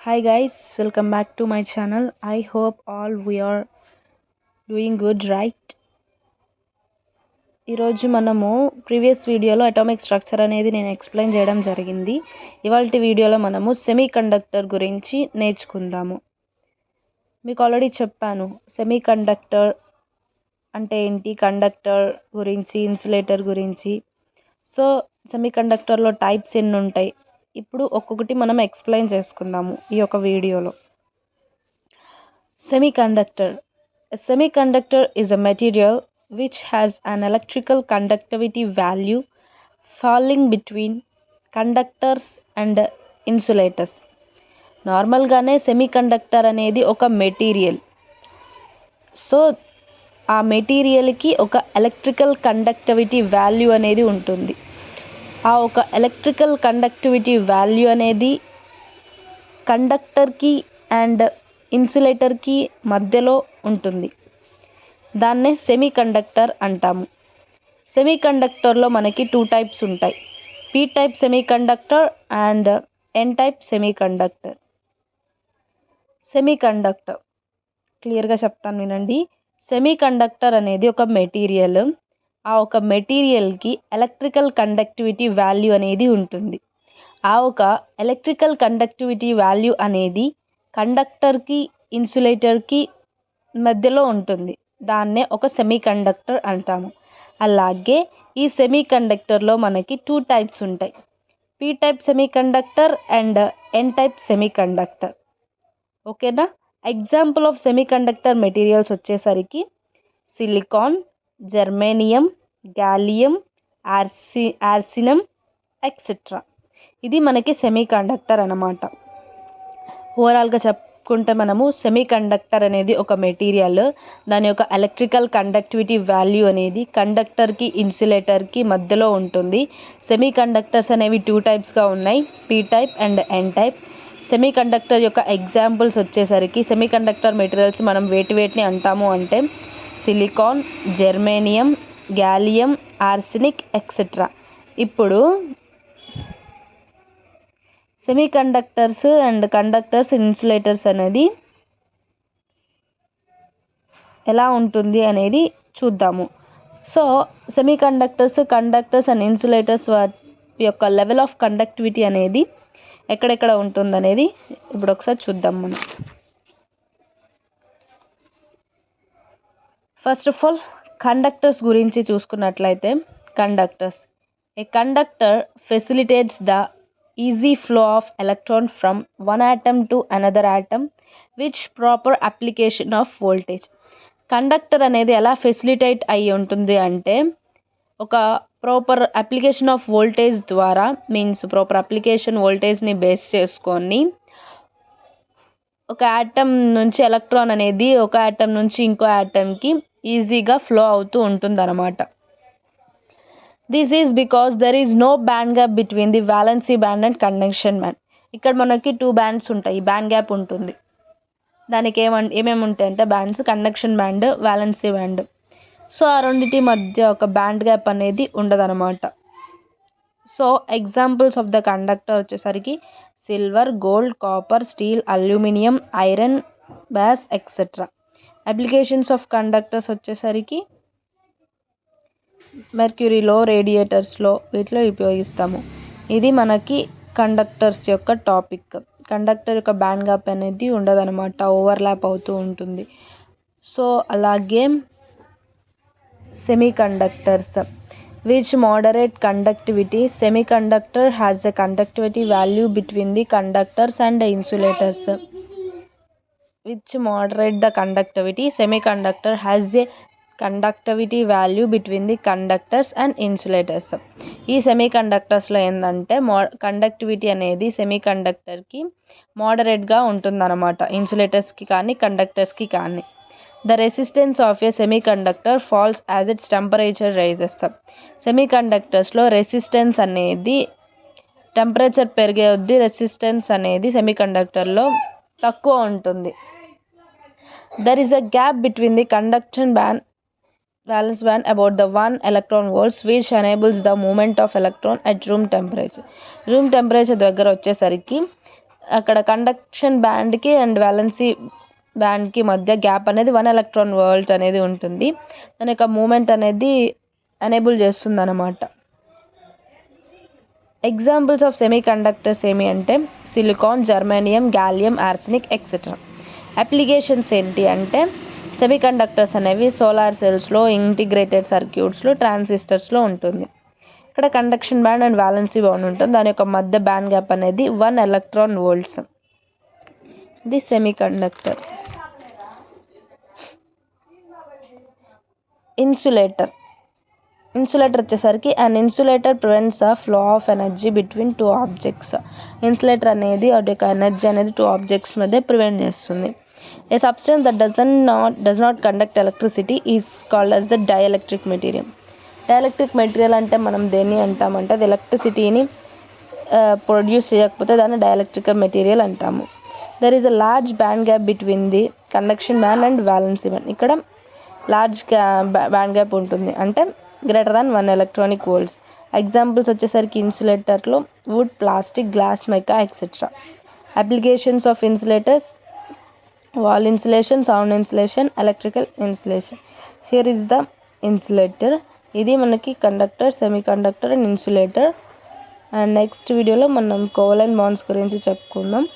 Hi guys, welcome back to my channel. I hope all we are doing good, right? ఈరోజు మనము previous వీడియోలో atomic structure అనేది నేను explain చేయడం జరిగింది. ఇవాల్టి వీడియోలో మనము సెమీ కండక్టర్ గురించి నేర్చుకుందాము. మీకు ఆల్రెడీ చెప్పాను సెమీ కండక్టర్ అంటే ఏంటి, కండక్టర్ గురించి, ఇన్సులేటర్ గురించి. సో సెమీ కండక్టర్లో టైప్స్ ఎన్ని ఉంటాయి, ఇప్పుడు ఒక్కొక్కటి మనం ఎక్స్ప్లెయిన్ చేసుకుందాము ఈ యొక్క వీడియోలో. Semiconductor. A semiconductor is a material which has an electrical conductivity value falling between conductors and insulators. నార్మల్గానే సెమీకండక్టర్ అనేది ఒక మెటీరియల్. సో ఆ మెటీరియల్కి ఒక ఎలక్ట్రికల్ కండక్టివిటీ వాల్యూ అనేది ఉంటుంది. ఆ ఒక ఎలక్ట్రికల్ కండక్టివిటీ వాల్యూ అనేది కండక్టర్కి అండ్ ఇన్సులేటర్కి మధ్యలో ఉంటుంది. దాన్నే సెమీ కండక్టర్ అంటాము. సెమీ కండక్టర్లో మనకి 2 టైప్స్ ఉంటాయి, P type semiconductor and N type semiconductor. Semiconductor క్లియర్గా చెప్తాను వినండి. సెమీ కండక్టర్ అనేది ఒక మెటీరియల్. ఆ ఒక మెటీరియల్కి ఎలక్ట్రికల్ కండక్టివిటీ వాల్యూ అనేది ఉంటుంది. ఆ ఒక ఎలక్ట్రికల్ కండక్టివిటీ వాల్యూ అనేది కండక్టర్కి ఇన్సులేటర్కి మధ్యలో ఉంటుంది. దాన్నే ఒక సెమీ కండక్టర్ అంటాము. అలాగే ఈ సెమీ కండక్టర్లో మనకి 2 టైప్స్ ఉంటాయి, P type semiconductor and N type semiconductor. ఓకేనా. Example of semiconductor materials వచ్చేసరికి silicon, germanium, gallium, arsenic etcetera. ఇది మనకి సెమీ కండక్టర్ అన్నమాట. ఓవరాల్గా చెప్పుకుంటే మనము సెమీ కండక్టర్ అనేది ఒక మెటీరియల్. దాని యొక్క ఎలక్ట్రికల్ కండక్టివిటీ వాల్యూ అనేది కండక్టర్కి ఇన్సులేటర్కి మధ్యలో ఉంటుంది. సెమీ కండక్టర్స్ అనేవి 2 టైప్స్గా ఉన్నాయి, P type and N type. Semiconductor యొక్క ఎగ్జాంపుల్స్ వచ్చేసరికి సెమీ కండక్టర్ మెటీరియల్స్ మనం వేటిని అంటాము అంటే silicon, germanium, gallium, arsenic etcetera. ఇప్పుడు semiconductors and conductors, insulators అనేది ఎలా ఉంటుంది అనేది చూద్దాము. So semiconductors and insulators వాటి యొక్క లెవెల్ ఆఫ్ కండక్టివిటీ అనేది ఎక్కడెక్కడ ఉంటుంది అనేది ఇప్పుడు ఒకసారి చూద్దాం మనం. ఫస్ట్ ఆఫ్ ఆల్ కండక్టర్స్ గురించి చూసుకున్నట్లయితే, a conductor facilitates the easy flow of electron from one atom to another atom with proper application of voltage. Conductor అనేది ఎలా ఫెసిలిటేట్ అయ్యి ఉంటుంది అంటే ఒక ప్రాపర్ అప్లికేషన్ ఆఫ్ వోల్టేజ్ ద్వారా, మీన్స్ ప్రాపర్ అప్లికేషన్ వోల్టేజ్ని బేస్ చేసుకొని ఒక యాటమ్ నుంచి ఎలక్ట్రాన్ అనేది ఒక యాటమ్ నుంచి ఇంకో యాటమ్కి ఈజీగా ఫ్లో అవుతూ ఉంటుంది అన్నమాట. This is because there is no band gap between the valency band and conduction band. ఇక్కడ మనకి 2 బ్యాండ్స్ ఉంటాయి, బ్యాండ్ గ్యాప్ ఉంటుంది. దానికి ఏమేమి ఉంటాయి అంటే bands, conduction band, valency band. So ఆ రెండింటి మధ్య ఒక బ్యాండ్ గ్యాప్ అనేది ఉండదన్నమాట. So examples of the conductor వచ్చేసరికి silver, gold, copper, steel, aluminium, iron, brass etcetera. Applications of conductors వచ్చేసరికి మెర్క్యూరీలో, రేడియేటర్స్లో వీటిలో ఉపయోగిస్తాము. ఇది మనకి కండక్టర్స్ యొక్క టాపిక్. కండక్టర్ యొక్క బ్యాండ్ గ్యాప్ అనేది ఉండదన్నమాట, ఓవర్లాప్ అవుతూ ఉంటుంది. సో అలాగే semiconductors which moderate conductivity. Semiconductor has a conductivity value between the conductors and insulators. Which moderate the conductivity. Semiconductor has a conductivity value between the conductors and insulators. ఈ semi కండక్టర్స్లో ఏంటంటే conductivity అనేది semi కండక్టర్కి మోడరేట్గా ఉంటుందన్నమాట, ఇన్సులేటర్స్కి కానీ కండక్టర్స్కి కానీ. The resistance of a semiconductor falls as its temperature rises. సెమీ కండక్టర్స్లో resistance అనేది టెంపరేచర్ పెరిగే కొద్దీ రెసిస్టెన్స్ అనేది సెమీ కండక్టర్లో తక్కువ ఉంటుంది. There is a gap between the conduction band valence band about the 1 electron volts which enables the movement of electron at room temperature. Room temperature దగ్గర వచ్చేసరికి అక్కడ కండక్షన్ బ్యాండ్కి అండ్ వ్యాలెన్సీ బ్యాండ్కి మధ్య గ్యాప్ అనేది 1 ఎలక్ట్రాన్ వోల్ట్ అనేది ఉంటుంది. దాని యొక్క moment అనేది ఎనేబుల్ చేస్తుంది అన్నమాట. ఎగ్జాంపుల్స్ ఆఫ్ సెమీ కండక్టర్స్ ఏమి అంటే silicon, germanium, gallium, arsenic etcetera. Applications ఏంటి అంటే సెమీ కండక్టర్స్ అనేవి సోలార్ సెల్స్లో, ఇంటిగ్రేటెడ్ సర్క్యూట్స్లో, ట్రాన్సిస్టర్స్లో ఉంటుంది. ఇక్కడ conduction band and valency bond ఉంటుంది. దాని యొక్క మధ్య బ్యాండ్ గ్యాప్ అనేది 1 ఎలక్ట్రాన్ వోల్ట్స్. ఇది సెమీ కండక్టర్. ఇన్సులేటర్ వచ్చేసరికి an insulator prevents a flow of energy between two objects. Insulator అనేది వాటి యొక్క ఎనర్జీ అనేది టూ ఆబ్జెక్ట్స్ మధ్య ప్రివెంట్ చేస్తుంది. A substance that does not conduct electricity is called as the dielectric material. Dielectric material అంటే మనం దేన్ని అంటామంటే అది ఎలక్ట్రిసిటీని ప్రొడ్యూస్ చేయకపోతే దాన్ని డైఎలక్ట్రికల్ మెటీరియల్ అంటాము. There is a large band gap between the conduction band and valency band. ఇక్కడ లార్జ్ బ్యాండ్ గ్యాప్ ఉంటుంది అంటే greater than 1 electronic volts. Examples వచ్చేసరికి ఇన్సులేటర్లో wood, plastic, glass, mica etcetera. Applications of insulators wall insulation, sound insulation, electrical insulation. Here is the insulator. ఇది మనకి conductor, semiconductor and insulator. And next వీడియోలో మనం covalent bonds గురించి చెప్పుకుందాం.